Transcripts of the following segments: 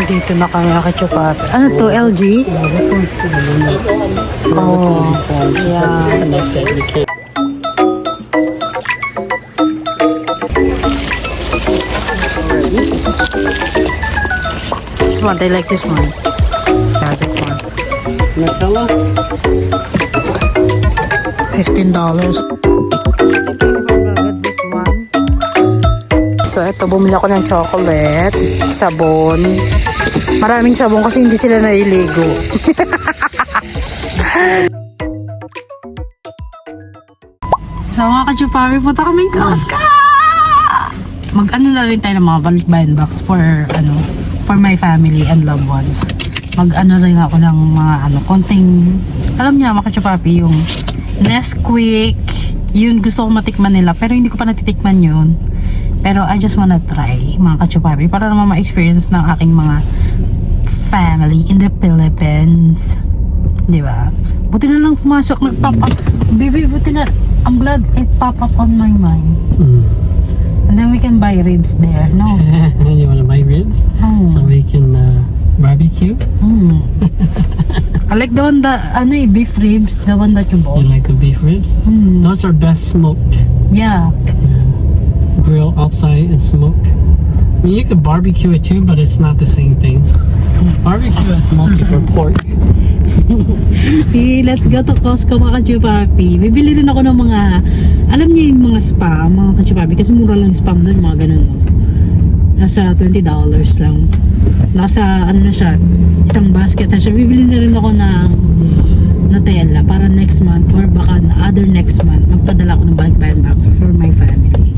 Dito na kami kachupat. Ano to, LG? Oh, yeah. This one, they like this one. Yeah, this one. Nutella? $15. So, ito, bumili ako ng chocolate, sabon. Maraming sabon kasi hindi sila naliligo. So, mga ka-chupari, punta kaming Costco! Mag-ano na rin tayo ng mga balikbayan box for my family and loved ones. Mag-ano rin ako ng mga konting, alam niya mga ka-chupapi, yung Nesquik, yun gusto ko matikman nila, pero hindi ko pa natitikman yun. Pero I just wanna try, mga ka-chupapi, para naman ma-experience ng aking mga family in the Philippines. Diba? Buti na lang pumasok, nag-pop up. Baby, buti na, ang glad it pop up on my mind. And then we can buy ribs there, no? You wanna buy ribs? Oh. So we can barbecue? I like the one that, beef ribs, the one that you bought. You like the beef ribs? Those are best smoked. Yeah. Grill outside and smoke. I mean, you could barbecue it too, but it's not the same thing. Barbecue is mostly for pork. Okay, let's go to Costco mga ka-chupapi. Bibili rin ako ng mga, alam niyo yung mga spam, mga ka-chupapi, kasi mura lang spam doon, mga ganun. Nasa $20 lang. Nasa, na siya, isang basket na siya. Bibili na rin ako ng Nutella para next month or baka other next month, magpadala ako ng balikbayan box for my family.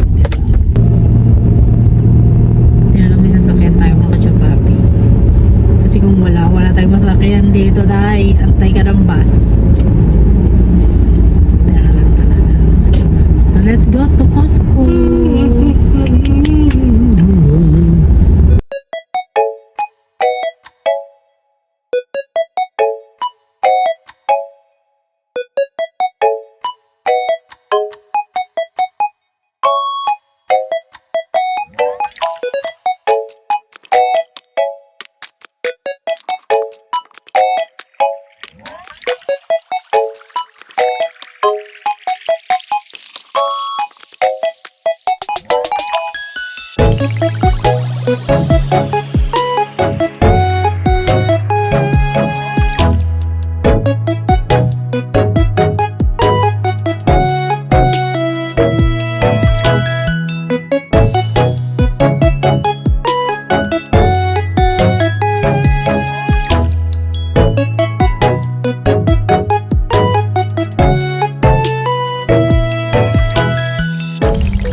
Kaya lang may sasakyan tayo mga ka-chupapi. Kasi kung wala tayong masakyan dito dahil antay ka ng bus. So let's go to Costco.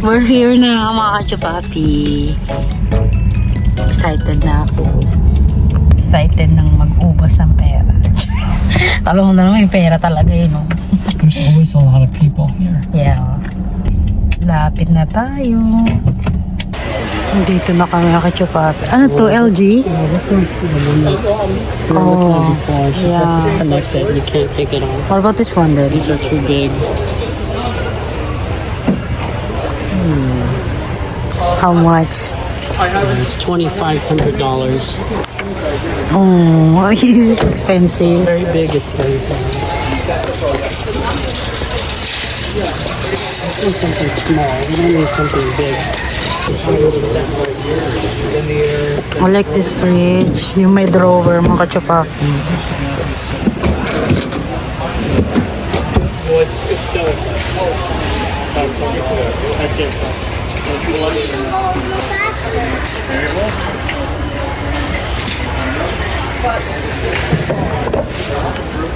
We're here na mga ka-chupapi. Excited na ako. Excited nang mag-ubos ng pera. Alam mo na naman yung pera talaga yun, no? There's always a lot of people here. Yeah. Lapit na tayo. Dito na kami ka-chupapi. Ano to, LG? Oh, yeah. Connected. You can't take it off. What about this one then? These are too big. How much? It's $2,500. Oh, it's expensive. Very big. It's very big. I want something small. We don't need something big. I like this fridge. Yung may drawer, mga ka-chupapi. Well, it's so. That's it.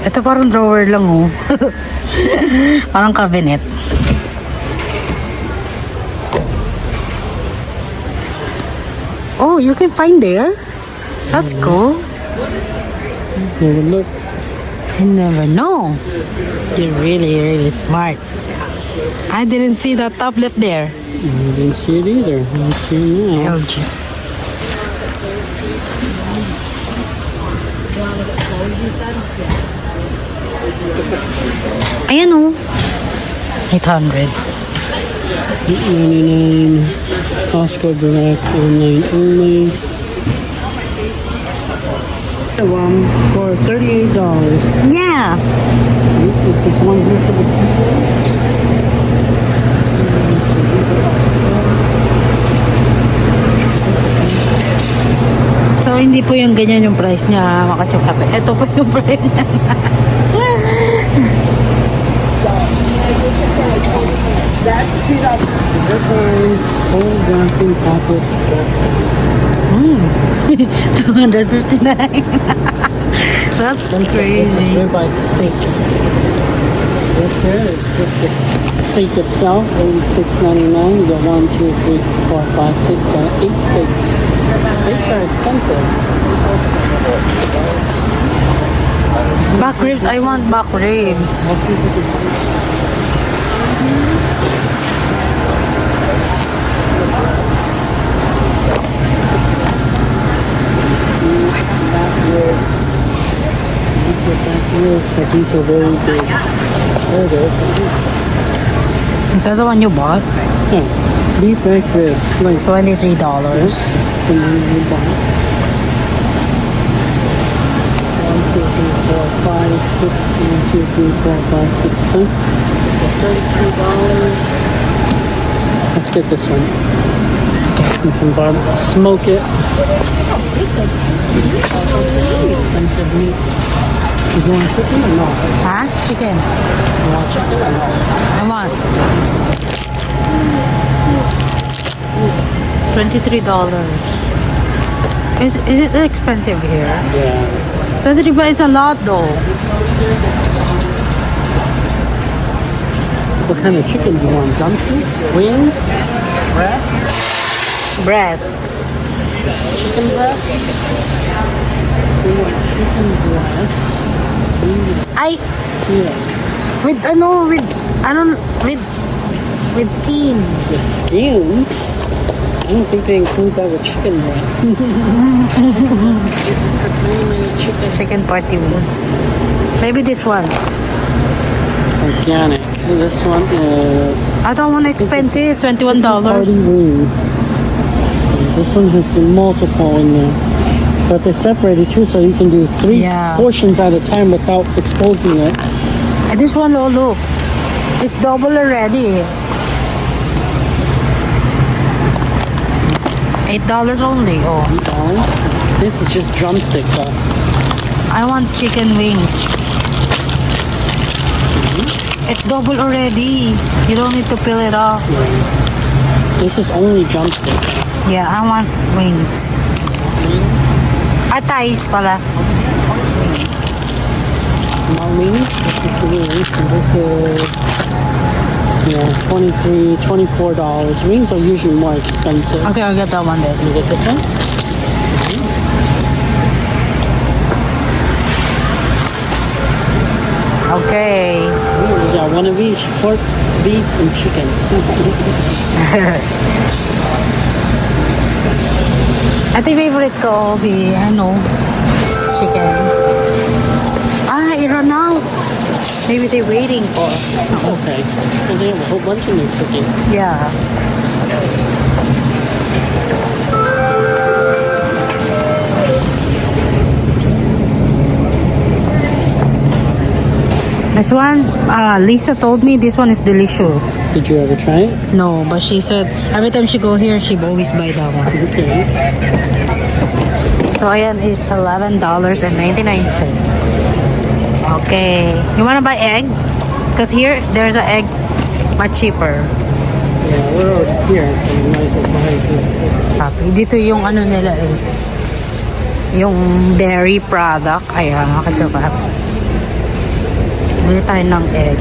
Ito parang drawer lang, oh. Parang cabinet. Oh, you can find there? That's cool. Look. I never know. You're really, really smart. I didn't see that tablet there. I didn't see it either. I see it now. LG. Ayan, oh. 800. $8.99. Costco Direct online only. One for $38. Yeah. Is this one here for the people? So, hindi po yung ganyan yung price niya, mga kachukape. Ito po yung price niya. Different whole dancing pocket. 259. That's This is crazy. ribeye steak. This here is just the steak itself, $86.99. You get 1, 2, 3, 4, 5, 6, 7, 8 steaks. Steaks are expensive. Back ribs. I want back ribs. These are very big. There it is. Is that the one you bought? Yeah. Beef back ribs. Like $23. the one you bought. 1, 2, 3, 4, 5, 6, 1, 2, 3, 4, 5, 6, 7. $32. Let's get this one. We can smoke it. Expensive meat. You want chicken or no? Huh? Chicken. You want chicken or no? I want. $23. Is it expensive here? Yeah. 23, but it's a lot though. What kind of chicken do you want? Drumstick? Wings? Breast? Breast. Chicken breast? You want chicken breast? I Yeah. with with skin. With skin? I don't think they include that with chicken breast. Chicken. Chicken party wings. Maybe this one. Organic. This one is I don't want expensive. party $21. wings. This one has the multiple in there. But they're separated too, so you can do 3 Yeah. portions at a time without exposing it. And this one, oh look, it's double already. $8 only. Oh, $8. This is just drumstick though. I want chicken wings. It's double already. You don't need to peel it off. This is only drumstick. Yeah, I want wings. Thighs pala. Small wings. This is the wings. And this is $24. Wings are usually more expensive. Okay, I'll get that one then. You get this one? Okay. Ooh, we got one of each: pork, beef, and chicken. Ate, favorite ko, chicken. Ah, it ran out. Maybe they're waiting for. Okay. Well, they have a whole bunch of new chicken. Yeah. This one, Lisa told me this one is delicious. Did you ever try it? No, but she said every time she go here, she always buy that one. Okay. So ayan is $11.99. Okay. You wanna buy egg? Because here, there's an egg much cheaper. Yeah, we're already here. So we might as well buy it here. Papi, dito yung ano nila eh. Yung dairy product. Ayan, nakatsuka. Bili tayo ng egg.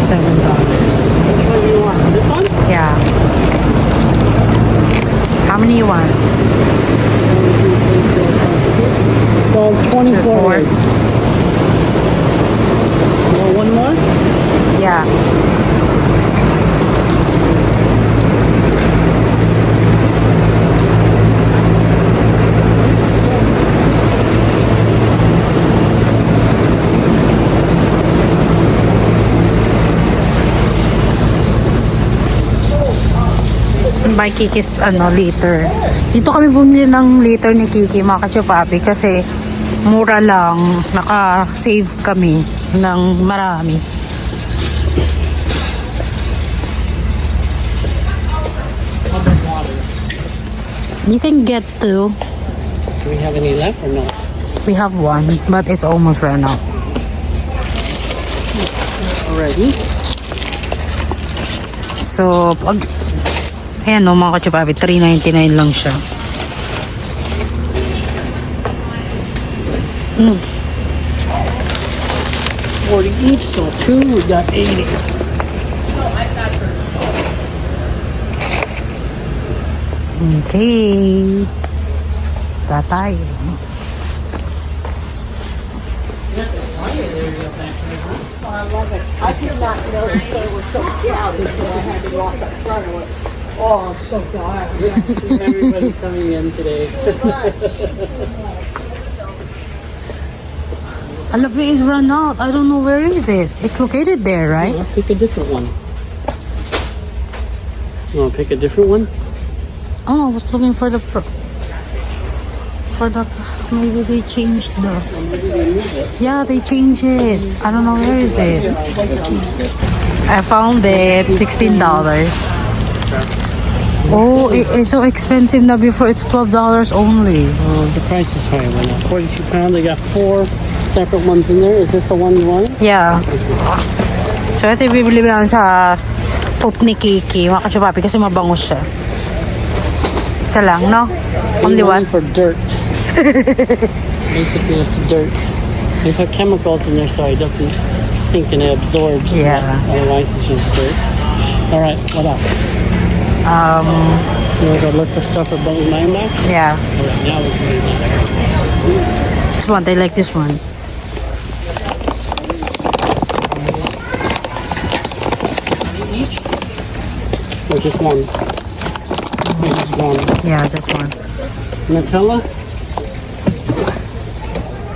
$7. Which one do you want? This one? Yeah. How many you want? 24 Four. eggs. You want one more? Yeah. buy Kiki's liter. Dito kami bumili ng liter ni Kiki, mga kachupapi, kasi mura lang. Naka-save kami ng marami. You can get two. Do we have any left or no? We have one, but it's almost run out. Already? So, ayan o mga kachupapi, $3.99 lang siya. 40 each, so 2, we got 80. Okay. Tatay. I did not know that they were so crowded, so I had to walk up front of it. Oh, I'm so glad. Everybody's coming in today. Alabi is run out. I don't know where is it. It's located there, right? I'll pick a different one. You want to pick a different one? Oh, I was looking for the maybe they changed the. Yeah, they changed it. I don't know where is it. I found it. $16. Oh, it's so expensive now. Before it's $12 only. Oh, the price is higher right now. 42 pounds. They got 4 separate ones in there. Is this the one you wanted? Yeah. So ito bibili lang sa poop ni Kiki, mga kachupapi, kasi mabango siya. Isa lang, no? Only one. For dirt. Basically, it's dirt. They put chemicals in there so it doesn't stink and it absorbs. Yeah. Otherwise, it's just dirt. All right, what else? You want to go look for stuff for Bone Max? Yeah. All right, now we can do that. This one, they like this one. Each? Or just one? Just one. Yeah, this one. Nutella?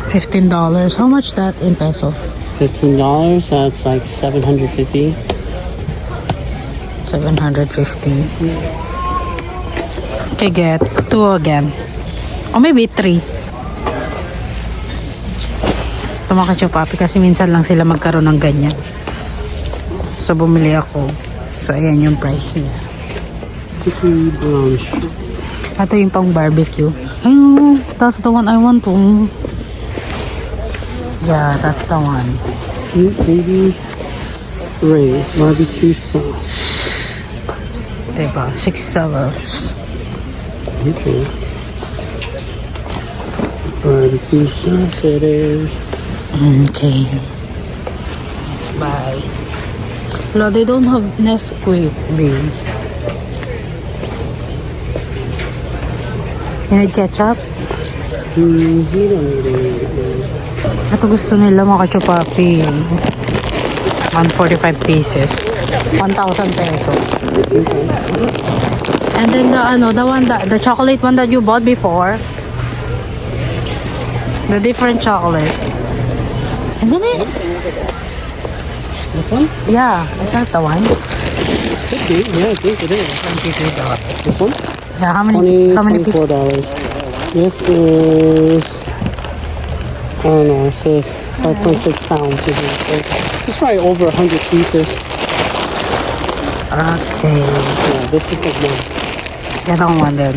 $15. How much that in peso? $15. That's like 750. 750. Okay, get 2 again. Or maybe 3. Ito mga kachupapi, kasi minsan lang sila magkaroon ng ganyan. So, bumili ako. So, ayan yung price niya. Cookie brown sugar. Ito yung pang barbecue. Ayun, that's the one I want to. Yeah, that's the one. Sweet baby Ray's barbecue sauce. Diba? $6. Okay. Barbecue sauce it is. Okay. Let's buy. No, they don't have Nesquik, babe. You need ketchup? We don't need any. Ito gusto nila mga kachupapi. 145 pieces. 1,000 pesos. And then the chocolate one that you bought before. The different chocolate. Isn't it? This one? Yeah, is that the one? Could be. Yeah, I think it is. $23. This one? Yeah, how many pieces? $24. This is, I don't know, it says 5.6 pounds. It's probably over 100 pieces. Okay. Yeah, this is the one. Get on one then.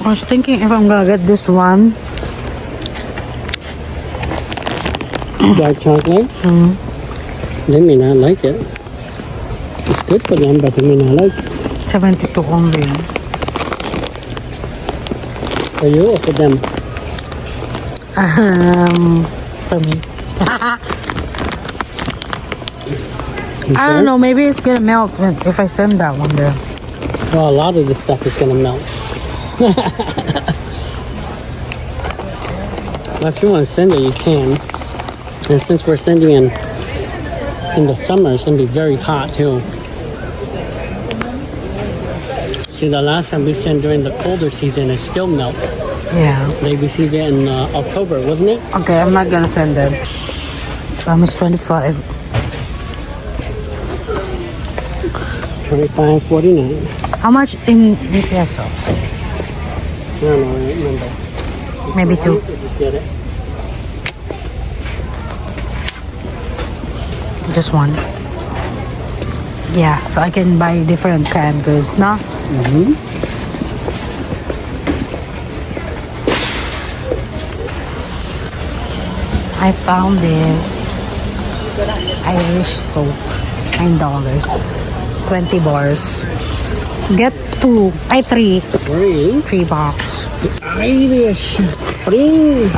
I was thinking if I'm gonna get this one. Dark chocolate. They may not like it. It's good for them, but they may not like it. 72 only. For you or for them? For me. You I sure? don't know, maybe it's gonna melt if I send that one there. Well, a lot of this stuff is gonna melt. Well, if you want to send it, you can. And since we're sending in the summer, it's gonna be very hot too. See, the last time we sent during the colder season, it still melt. Yeah. They received it in October, wasn't it? Okay, I'm not gonna send it. Spam is 25. 25.49. How much in peso? I don't know, I remember. Maybe 2. Just get it. Just 1. Yeah, so I can buy different canned goods, no? Mm-hmm. I found it. Irish soap. $9. 20 bars. Get 2. 3. Free. 3 box. Irish Spring.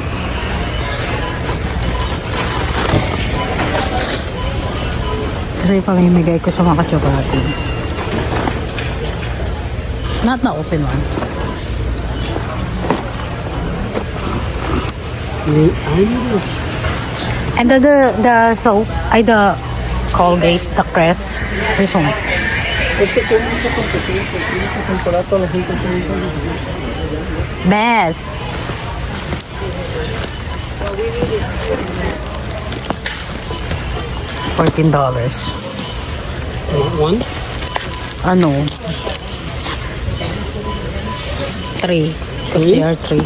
Kasi pamimigay ko sa mga katsubati. Not na open one. Irish. And the soap, the Colgate, the Crest. This one. Best. $14. Want one? Ano? 3. Because they are 3.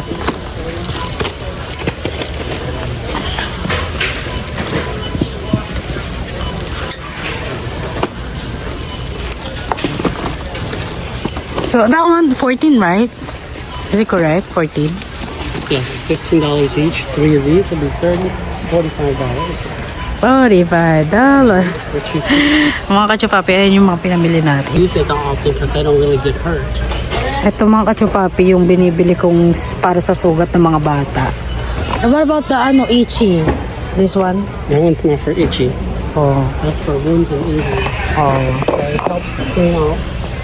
So that one 14, right? Is it correct? 14. Yes, $15 each. 3 of these will be $45. $45. Which you can Mga kachupapi, ayan yung mga pinamili natin. use it often because I don't really get hurt. Ito mga kachupapi, yung binibili kong para sa sugat ng mga bata. And what about the itchy? This one? That one's not for itchy. Oh. That's for wounds and injuries. Oh. So it helps clean out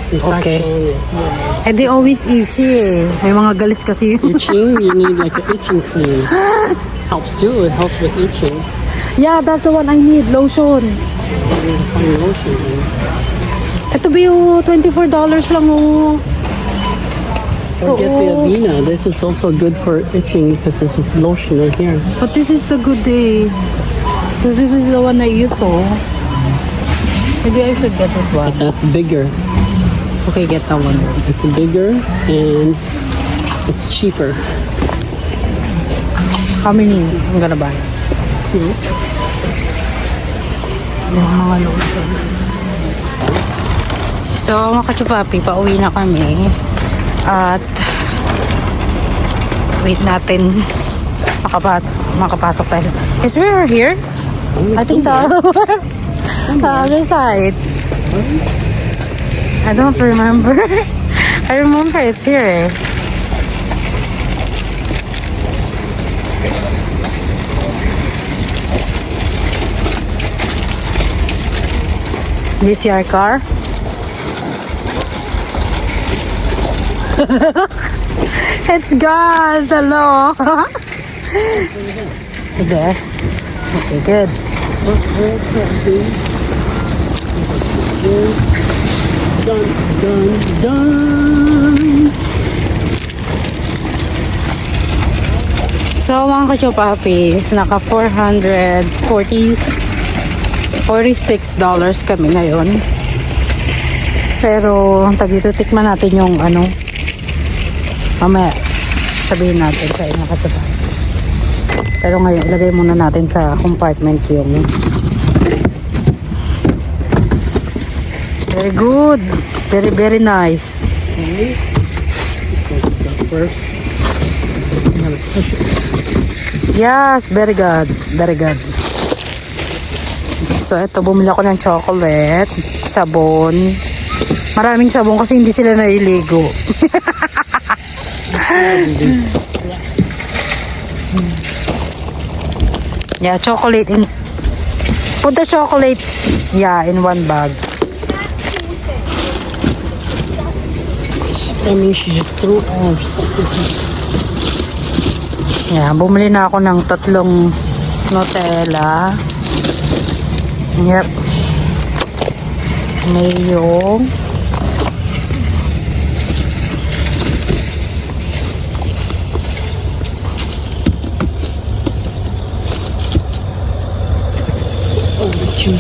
Okay. infection and Eh di always itchy eh. May mga galis kasi yun. itching. You need like an itching cream. Helps too. It helps with itching. Yeah, that's the one I need. Lotion. You need to find lotion. Ito ba yung $24 lang oh. Or get the Oo. Avena. This is also good for itching because this is lotion right here. But this is the good day. Because this is the one I use oh. Maybe I should get this one. But that's bigger. Okay, get that one. It's bigger and it's cheaper. How many I'm gonna buy? Yung mga lotion. So, mga kachupapi, pauwi na kami. At wait natin makapasok tayo. Is we are here? I think the other side. I don't remember. I remember it's here eh. This your car? It's gone. Hello. There. Okay, good. Dun, dun, dun. So, mga kachopapis, naka $46 kami ngayon. Pero, dito tikman natin yung mamaya sabihin natin sa inyo kachopapis. Pero ngayon, ilagay muna natin sa compartment yung very good. Very, very nice. First, you gotta push it. Yes, very good. Very good. So, ito, bumili ako ng chocolate, sabon. Maraming sabon kasi hindi sila nailigo. Yeah, chocolate in... Put the chocolate, yeah, in one bag. I mean, she just threw all her stuff in here. Yeah, bumili na ako ng 3 Nutella. Yep. Mayo.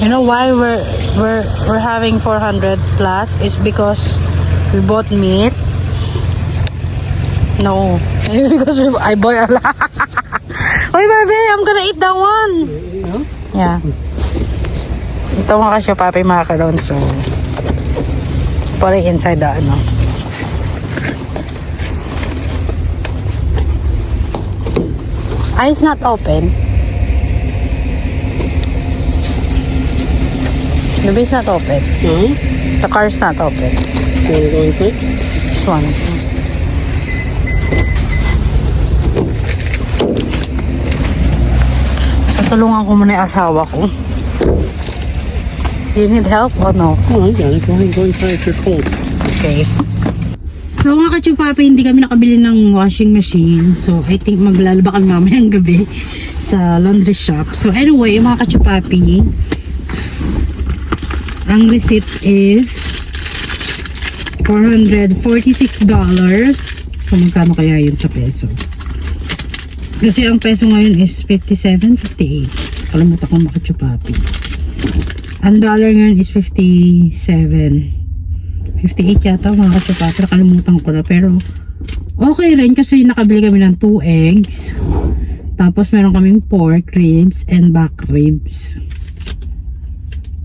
You know why we're having 400 plus is because we bought meat. No, maybe because I bought a lot. Oy, baby, I'm gonna eat that one. Yeah. Ito mga kasya papi macaron, so put it inside the ano. It's not open. The bay's not open. Uh-huh. The car's not open. You wanna go inside? This one. So, tulungan ko muna yung asawa ko. Do you need help or no? Oh, I got it. Go ahead, go inside if you're cold. Okay. So mga kachupapi, hindi kami nakabili ng washing machine. So I think maglalaba kami mamayang gabi sa laundry shop. So anyway, mga kachupapi, ang receipt is $446. So magkano kaya yun sa peso? Kasi ang peso ngayon is 57, 58. Kalimutan ko mga kachupapi. Ang dollar ngayon is 57. 58 yata mga kachupapi. Nakalimutan ko na. Pero okay rin kasi nakabili kami ng 2 eggs. Tapos meron kaming pork ribs and back ribs.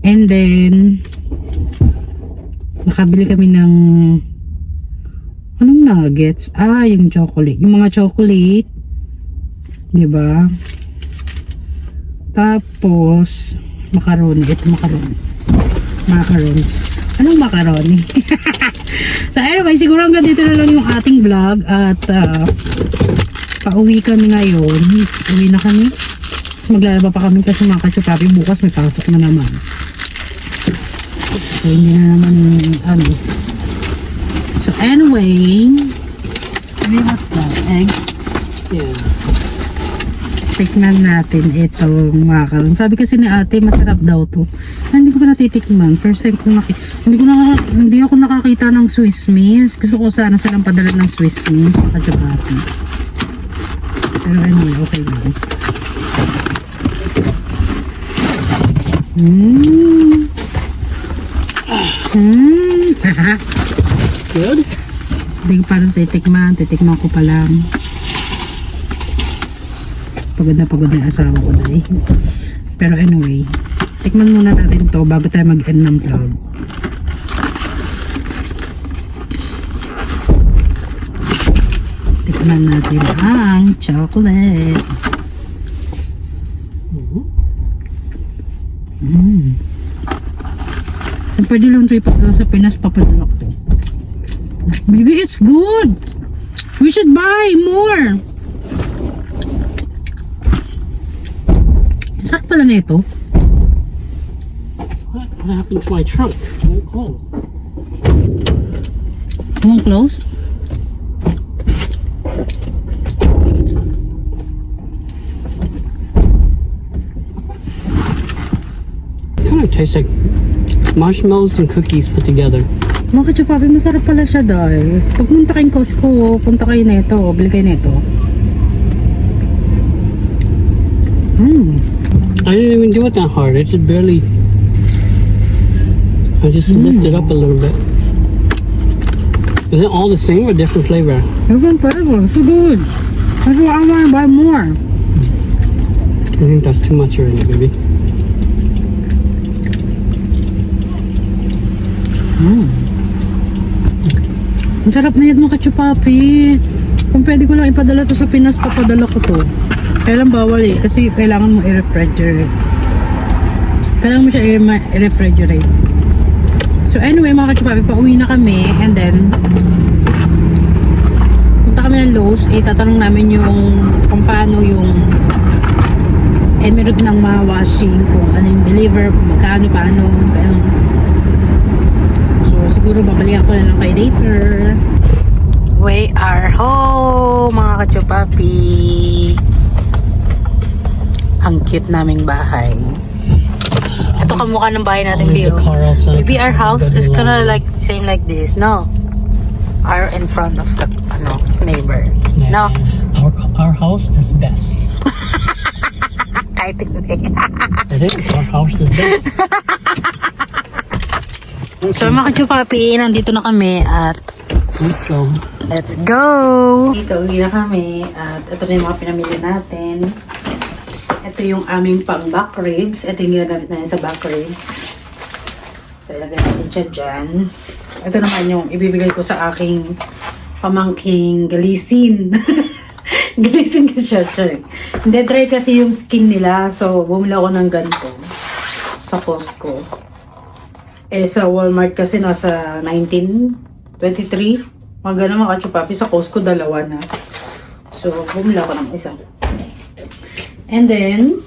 And then nakabili kami ng anong nuggets? Yung chocolate. Yung mga chocolate. Diba? Tapos macaroni. Ito macaroni. Macarons. Anong macaroni? So anyway, siguro hanggang dito na lang yung ating vlog. At pauwi kami ngayon. Uwi na kami. Tapos maglalaba pa kami kasi mga kachupapi. Bukas may pasok na naman. So hindi na naman ano. So anyway, what's that? Egg? Yeah. Tikman natin itong macaron. Sabi kasi ni ate, masarap daw to. Hindi ko pa natitikman. First time ko hindi ako nakakita ng Swiss Miss. Gusto ko sana silang padala ng Swiss Miss. Kachupapi. Pero anyway, okay lang. Good? Hindi ko pa natitikman. Titikman ko pa lang. Pagod na yung asawa ko dahil. Pero anyway, tikman muna natin to bago tayo mag-end ng vlog. Tikman natin ang chocolate. Pwede lang ito ipadala sa Pinas, papadala ko to. Baby, it's good! We should buy more! Saan pala na ito? What happened to my trunk? Oh. Won't close? Kind of tastes like marshmallows and cookies put together. Mga kachupapi, masarap pala siya dahil. Pag punta kayong Costco, punta kayo na ito. Bili kayo na ito. I didn't even do it that hard. I just barely. I just lifted up a little bit. Is it all the same or different flavor? Different flavor. So good. That's why I want to buy more. I think that's too much already, baby. Ang sarap na yan mga kachupapi. Kung pwede ko lang ipadala to sa Pinas, papadala ko to. Kailan bawal eh. Kasi kailangan mo i-refrigerate. Kailangan mo siya i-refrigerate. So anyway mga kachupapi, pauwi na kami. And then, punta kami ng Lowe's. Itatanong namin yung kung paano yung emirate ng mga washing. Kung ano yung deliver, kung magkano, paano. So siguro babalikan ko na lang kay later. We are home mga kachupapi. Ang cute naming bahay. Ito kamukha ng bahay natin, I'll leave Bio. the car outside. Maybe our house is gonna like same like this, no? Are in front of the neighbor. No? Our house is best. excited na eh. It is. Our house is big. So mga kachupapi, nandito na kami at Let's go. let's go! Ito, uwi na kami at ito na yung mga pinamili natin. Ito yung aming pang back ribs. Ito yung ginagamit namin sa back ribs. So ilagay natin siya dyan. Ito naman yung ibibigay ko sa aking pamangking galisin. Galisin kasi siya, sorry. Hindi, dry kasi yung skin nila. So bumili ako ng ganito sa Costco. Eh, sa Walmart kasi nasa 19, 23. Mga ganun mga kachupapi. Sa Costco, dalawa na. So, bumili ako ng isa. And then,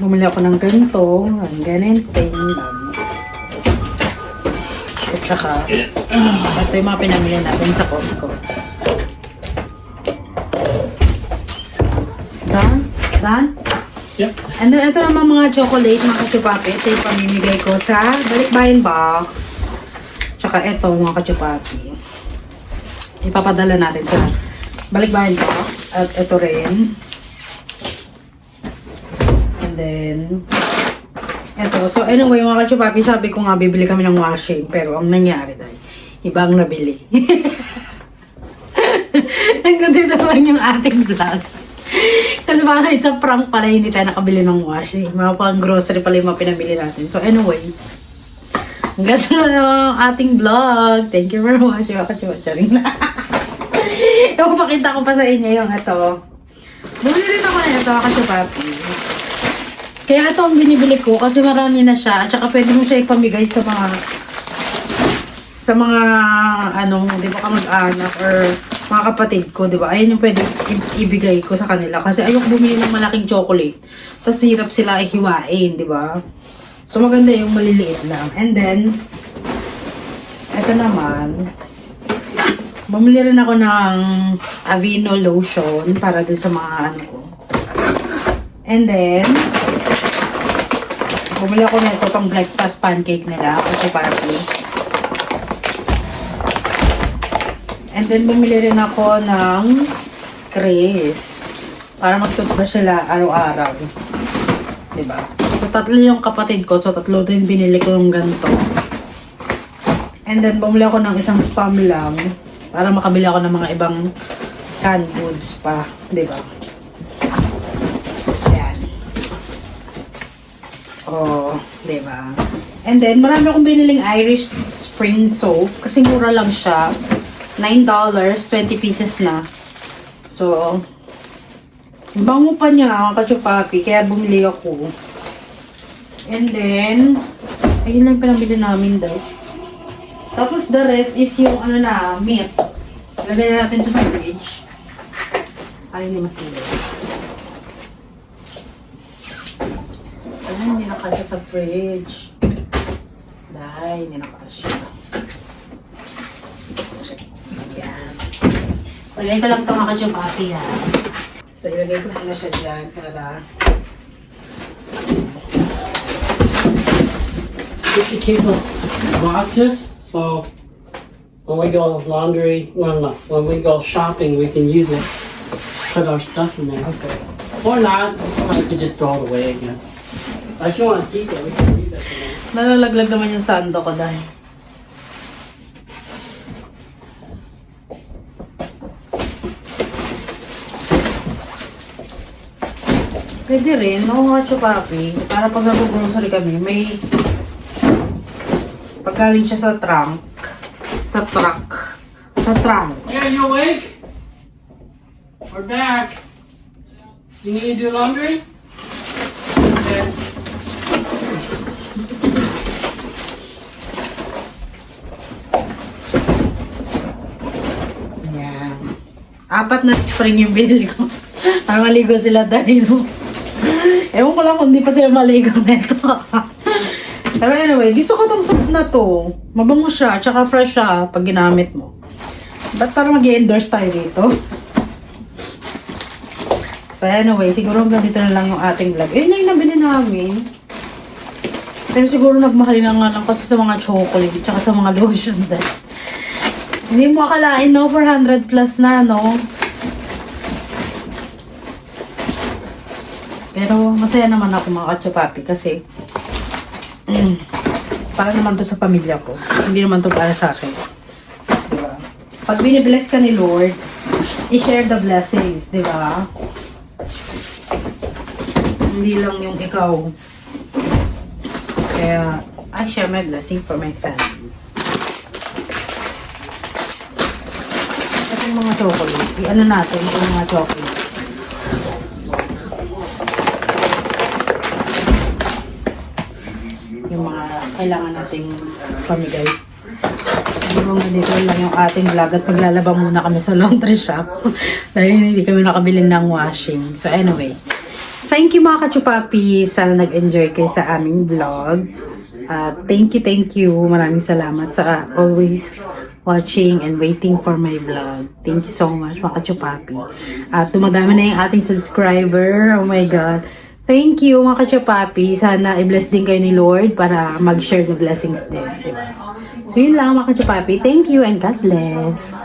bumili ako ng ganito. Ang ganito lang. At saka, ito yung mga pinamili natin sa Costco. Is done? Done? Yep. And then, ito naman mga chocolate, mga kachupapi. Ito yung pamimigay ko sa balikbayan box. Tsaka ito, mga kachupapi. Ipapadala natin sa balikbayan box. At ito rin. And then, ito. So, anyway, mga kachupapi, sabi ko nga, bibili kami ng washing. Pero, ang nangyari dahil, iba ang nabili. Hanggang dito lang yung ating vlog. Kasi parang it's a prank pala, hindi tayo nakabili ng washing. Mga pang grocery pala yung mga pinabili natin. So anyway, ang ganda na ng ating vlog. Thank you for watching. Charing na. Ipapakita ko pa sa inyo yung ito. Bumili rin ako na ito, kachupapi. Kaya ito ang binibili ko kasi marami na siya. At saka pwede mo siya ipamigay sa mga ano, di ba kamag-anak or mga kapatid ko, di ba? Ayun yung pwede ibigay ko sa kanila. Kasi ayoko bumili ng malaking chocolate. Tapos hirap sila ihiwain, di ba? So maganda yung maliliit lang. And then, ito naman, bumili rin ako ng Aveeno lotion para din sa mga ano ko. And then, bumili ako nito pang breakfast pancake nila. Kasi party. And then, bumili rin ako ng Chris. Para mag-toothbrush sila araw-araw. Diba? So, tatlo yung kapatid ko. So, tatlo din binili ko yung ganito. And then, bumili ako ng isang spam lang. Para makabili ako ng mga ibang canned goods pa. Diba? Ayan. Oh, diba? And then, marami akong biniling Irish Spring Soap. Kasi mura lang siya. $9, 20 pieces na. So, bango pa niya, mga kachupapi. Kaya bumili ako. And then, ayun lang pinabili namin daw. Tapos, the rest is yung ano na, meat. Lagay na natin ito sa fridge. Ay, hindi masili. Ay, hindi nakasya sa fridge. Dahil, hindi nakasya. Lagay ko lang ito mga kachupapi ha. So, ilagay ko na siya dyan para... 50 kilos boxes, so when we go laundry, no, when we go shopping, we can use it, put our stuff in there. Okay. Or not, or we could just throw it away again. But if you want to keep it, we can use it. Nalalaglag naman yung sando ko dahil. Pwede rin, mga kachupapi, para pag nag-grocery kami, may paggaling siya sa trunk. Sa truck. Sa trunk. Hey, are you awake? We're back. You need to do laundry? Okay. Yan. 4 na spring yung binili ko. Para maligo sila dahil. Ewan ko lang kung di pa sila maligo neto. Pero anyway, gusto ko tong soap na to. Mabango siya, tsaka fresh siya pag ginamit mo. Ba't parang mag-i-endorse tayo dito? So anyway, siguro ganito na lang yung ating vlog. Yun na yung nabili namin. Pero siguro nagmahal na nga lang kasi sa mga chocolate, tsaka sa mga lotion din. Hindi mo akalain, no? 400 plus na, no? Pero masaya naman ako mga kachupapi kasi para naman to sa pamilya ko. Hindi naman to para sa akin. Diba? Pag binibless ka ni Lord, i-share the blessings, di ba? Hindi lang yung ikaw. Kaya, I share my blessing for my family. Ito yung mga chocolate. I-ano natin yung mga chocolate. Yung mga kailangan nating pamigay. Yung dito lang yung ating vlog at maglalaba muna kami sa laundry shop dahil hindi kami nakabili ng washing. So anyway, thank you mga kachupapi. Sana nag-enjoy kayo sa aming vlog. Thank you. Maraming salamat sa always watching and waiting for my vlog. Thank you so much mga kachupapi. At tumadami na yung ating subscriber. Oh my God. Thank you mga kachupapi. Sana i-bless din kayo ni Lord para mag-share the blessings din. Diba? So yun lang mga kachupapi. Thank you and God bless.